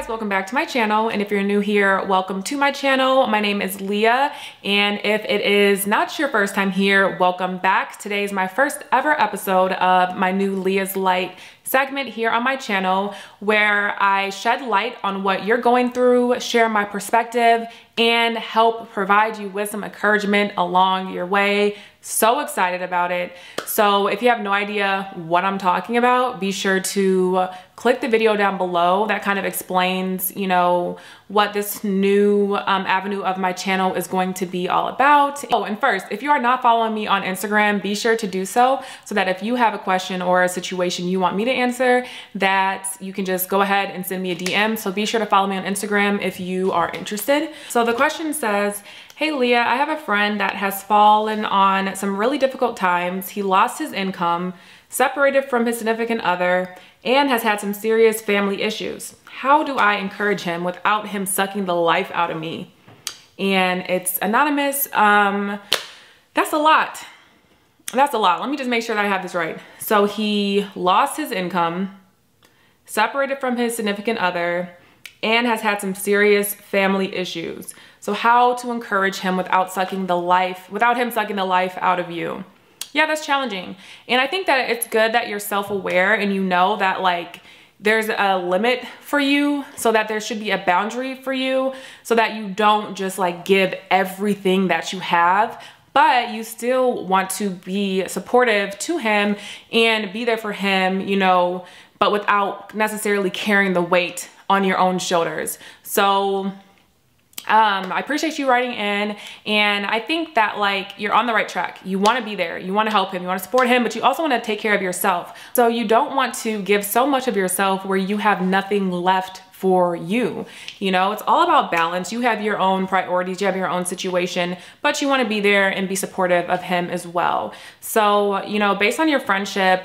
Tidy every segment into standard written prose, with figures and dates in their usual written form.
guys, welcome back to my channel, and if you're new here, welcome to my channel. My name is Leah, and if it is not your first time here, welcome back. Today is my first ever episode of my new Leah's Light segment here on my channel, where I shed light on what you're going through, share my perspective, and help provide you with some encouragement along your way. So excited about it. So if you have no idea what I'm talking about, be sure to click the video down below. That kind of explains, you know, what this new avenue of my channel is going to be all about. Oh, and first, if you are not following me on Instagram, be sure to do so that if you have a question or a situation you want me to answer, that you can just go ahead and send me a DM. So be sure to follow me on Instagram if you are interested. So the question says, hey Leah, I have a friend that has fallen on some really difficult times. He lost his income, separated from his significant other, and has had some serious family issues. How do I encourage him without him sucking the life out of me? And it's anonymous. That's a lot. That's a lot. Let me just make sure that I have this right. So he lost his income, separated from his significant other, and has had some serious family issues. So how to encourage him without him sucking the life out of you? Yeah, that's challenging. And I think that it's good that you're self-aware and you know that like there's a limit for you, so that there should be a boundary for you, so that you don't just like give everything that you have, but you still want to be supportive to him and be there for him, you know, but without necessarily carrying the weight on your own shoulders. So I appreciate you writing in, and I think that like you're on the right track. You want to be there, you want to help him, you want to support him, but you also want to take care of yourself. So you don't want to give so much of yourself where you have nothing left for you. You know, it's all about balance. You have your own priorities, you have your own situation, but you want to be there and be supportive of him as well. So, you know, based on your friendship,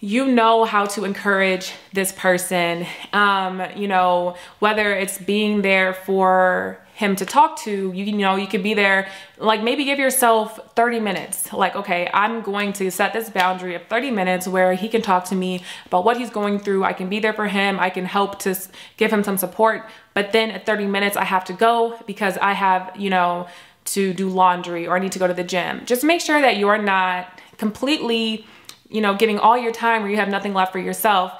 you know how to encourage this person, you know, whether it's being there for him to talk to, you know, you could be there, like maybe give yourself 30 minutes. Like, okay, I'm going to set this boundary of 30 minutes where he can talk to me about what he's going through. I can be there for him. I can help to give him some support. But then at 30 minutes, I have to go because I have, you know, to do laundry or I need to go to the gym. Just make sure that you're not completely, you know, giving all your time where you have nothing left for yourself.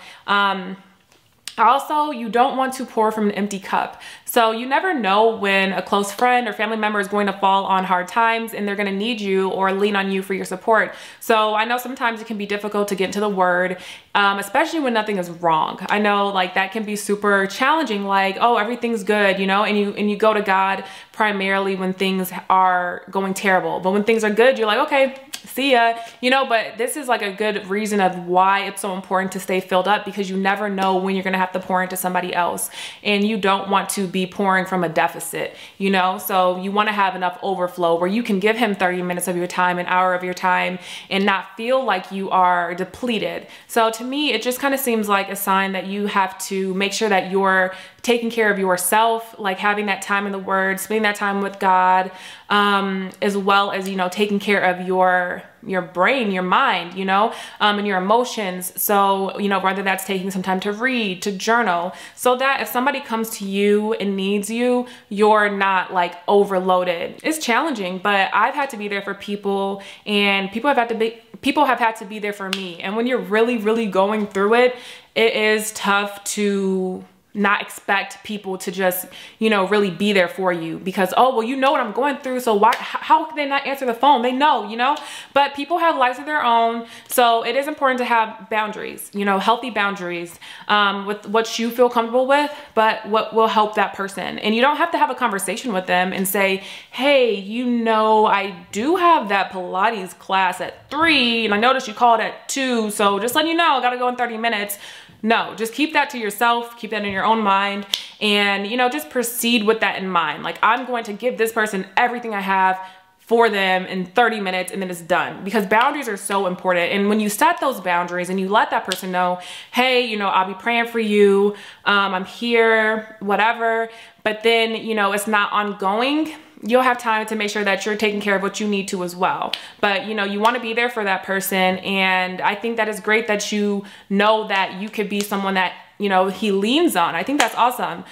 Also, you don't want to pour from an empty cup. So you never know when a close friend or family member is going to fall on hard times and they're going to need you or lean on you for your support. So I know sometimes it can be difficult to get into the word, especially when nothing is wrong. I know like that can be super challenging, like, oh, everything's good, you know, and you go to God primarily when things are going terrible. But when things are good, you're like, okay, see ya, you know. But this is like a good reason of why it's so important to stay filled up, because you never know when you're gonna have to pour into somebody else, and you don't want to be pouring from a deficit, you know. So you want to have enough overflow where you can give him 30 minutes of your time, an hour of your time, and not feel like you are depleted. So to me, it just kind of seems like a sign that you have to make sure that you're taking care of yourself, like having that time in the Word, spending that time with God, as well as, you know, taking care of your brain, your mind, you know, and your emotions. So, you know, whether that's taking some time to read, to journal, so that if somebody comes to you and needs you, you're not like overloaded. It's challenging, but I've had to be there for people, and people have had to be there for me. And when you're really, really going through it, it is tough to not expect people to just, you know, really be there for you, because, oh, well, you know what I'm going through, so how can they not answer the phone? They know, you know. But people have lives of their own, so it is important to have boundaries, you know, healthy boundaries, with what you feel comfortable with, but what will help that person. And you don't have to have a conversation with them and say, hey, you know, I do have that Pilates class at 3 and I noticed you called at 2, so just letting you know I gotta go in 30 minutes. No, just keep that to yourself, keep that in your own mind, and, you know, just proceed with that in mind. Like, I'm going to give this person everything I have for them in 30 minutes and then it's done, because boundaries are so important. And when you set those boundaries and you let that person know, hey, you know, I'll be praying for you, I'm here, whatever, but then, you know, it's not ongoing, you'll have time to make sure that you're taking care of what you need to as well. But, you know, you want to be there for that person. And I think that is great that you know that you could be someone that you know, he leans on. I think that's awesome.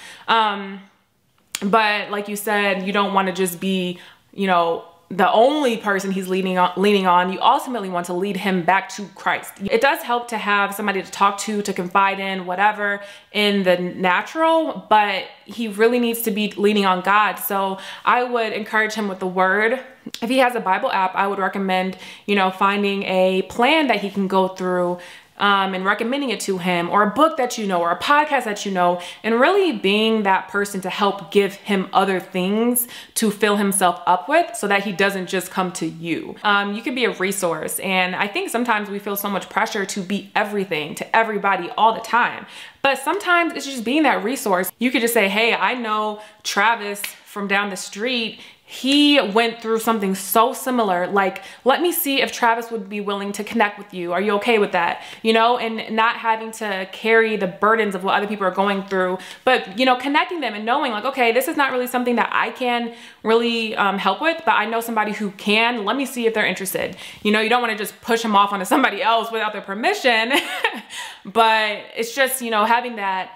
But like you said, you don't want to just be, you know, the only person he's leaning on. You ultimately want to lead him back to Christ. It does help to have somebody to talk to confide in, whatever, in the natural, but he really needs to be leaning on God. So I would encourage him with the word. If he has a Bible app, I would recommend, you know, finding a plan that he can go through, and recommending it to him, or a book that you know, or a podcast that you know, and really being that person to help give him other things to fill himself up with so that he doesn't just come to you. You can be a resource. And I think sometimes we feel so much pressure to be everything to everybody all the time. But sometimes it's just being that resource. You could just say, hey, I know Travis from down the street. He went through something so similar. Like, let me see if Travis would be willing to connect with you. Are you okay with that? You know, and not having to carry the burdens of what other people are going through, but, you know, connecting them and knowing like, okay, this is not really something that I can really help with, but I know somebody who can. Let me see if they're interested. You know, you don't want to just push them off onto somebody else without their permission, but it's just, you know, having that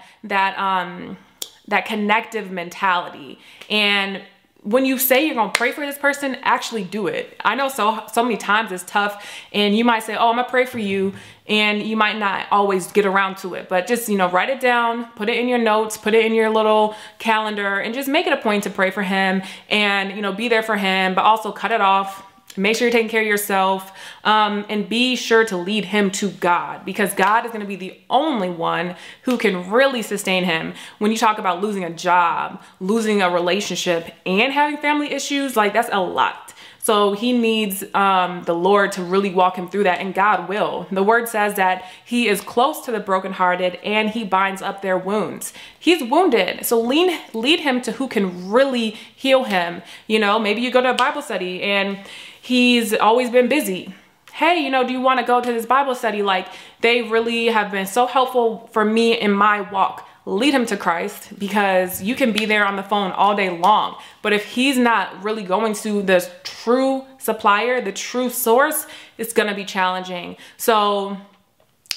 connective mentality. And when you say you're gonna pray for this person, actually do it. I know so many times it's tough, and you might say, oh, I'm gonna pray for you, and you might not always get around to it, but just, you know, write it down, put it in your notes, put it in your little calendar, and just make it a point to pray for him and, you know, be there for him, but also cut it off. Make sure you're taking care of yourself, and be sure to lead him to God, because God is going to be the only one who can really sustain him. When you talk about losing a job, losing a relationship, and having family issues, like that's a lot. So he needs the Lord to really walk him through that, and God will. The word says that he is close to the brokenhearted and he binds up their wounds. He's wounded. So lead him to who can really heal him. You know, maybe you go to a Bible study and he's always been busy. Hey, you know, do you want to go to this Bible study? Like, they really have been so helpful for me in my walk. Lead him to Christ, because you can be there on the phone all day long. But if he's not really going to the true supplier, the true source, it's going to be challenging. So,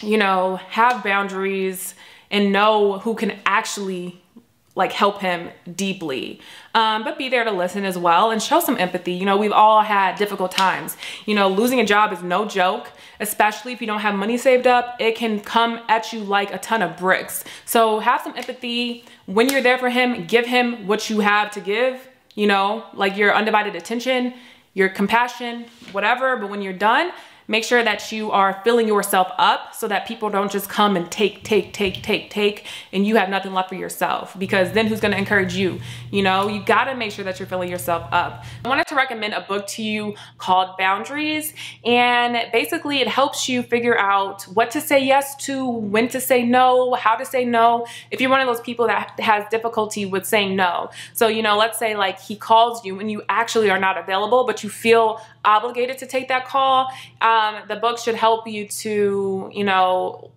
you know, have boundaries and know who can actually like help him deeply, but be there to listen as well and show some empathy. You know, we've all had difficult times. You know, losing a job is no joke, especially if you don't have money saved up. It can come at you like a ton of bricks. So have some empathy. When you're there for him, give him what you have to give, you know, like your undivided attention, your compassion, whatever. But when you're done, make sure that you are filling yourself up so that people don't just come and take, and you have nothing left for yourself, because then who's going to encourage you? You know, you got to make sure that you're filling yourself up. I wanted to recommend a book to you called Boundaries. And basically it helps you figure out what to say yes to, when to say no, how to say no. If you're one of those people that has difficulty with saying no. So, you know, let's say like he calls you and you actually are not available, but you feel obligated to take that call. The book should help you to, you know,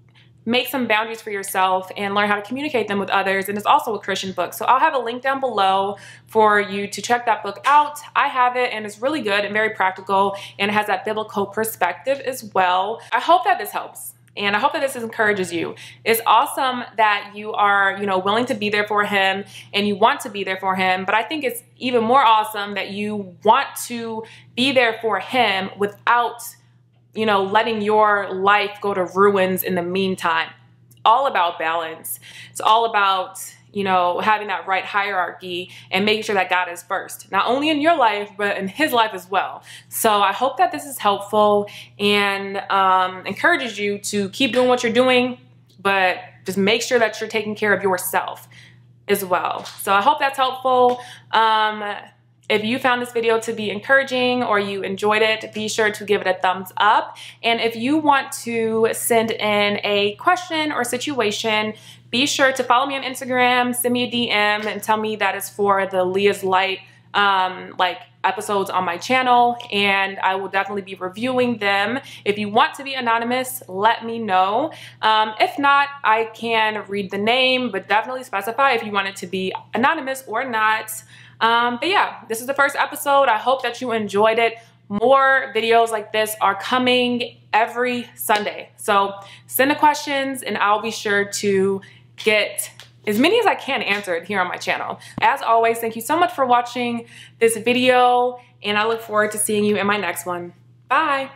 make some boundaries for yourself and learn how to communicate them with others. And it's also a Christian book. So I'll have a link down below for you to check that book out. I have it, and it's really good and very practical, and it has that biblical perspective as well. I hope that this helps. And I hope that this encourages you. It's awesome that you are, you know, willing to be there for him and you want to be there for him. But I think it's even more awesome that you want to be there for him without, you know, letting your life go to ruins in the meantime. All about balance. It's all about, you know, having that right hierarchy and making sure that God is first, not only in your life, but in his life as well. So I hope that this is helpful and encourages you to keep doing what you're doing, but just make sure that you're taking care of yourself as well. So I hope that's helpful. If you found this video to be encouraging or you enjoyed it, be sure to give it a thumbs up. And if you want to send in a question or situation, be sure to follow me on Instagram, send me a DM, and tell me that is for the Leah's Light like episodes on my channel, and I will definitely be reviewing them. If you want to be anonymous, let me know. If not, I can read the name, but definitely specify if you want it to be anonymous or not. But yeah, this is the first episode. I hope that you enjoyed it. More videos like this are coming every Sunday. So send the questions and I'll be sure to get as many as I can answered here on my channel. As always, thank you so much for watching this video, and I look forward to seeing you in my next one. Bye.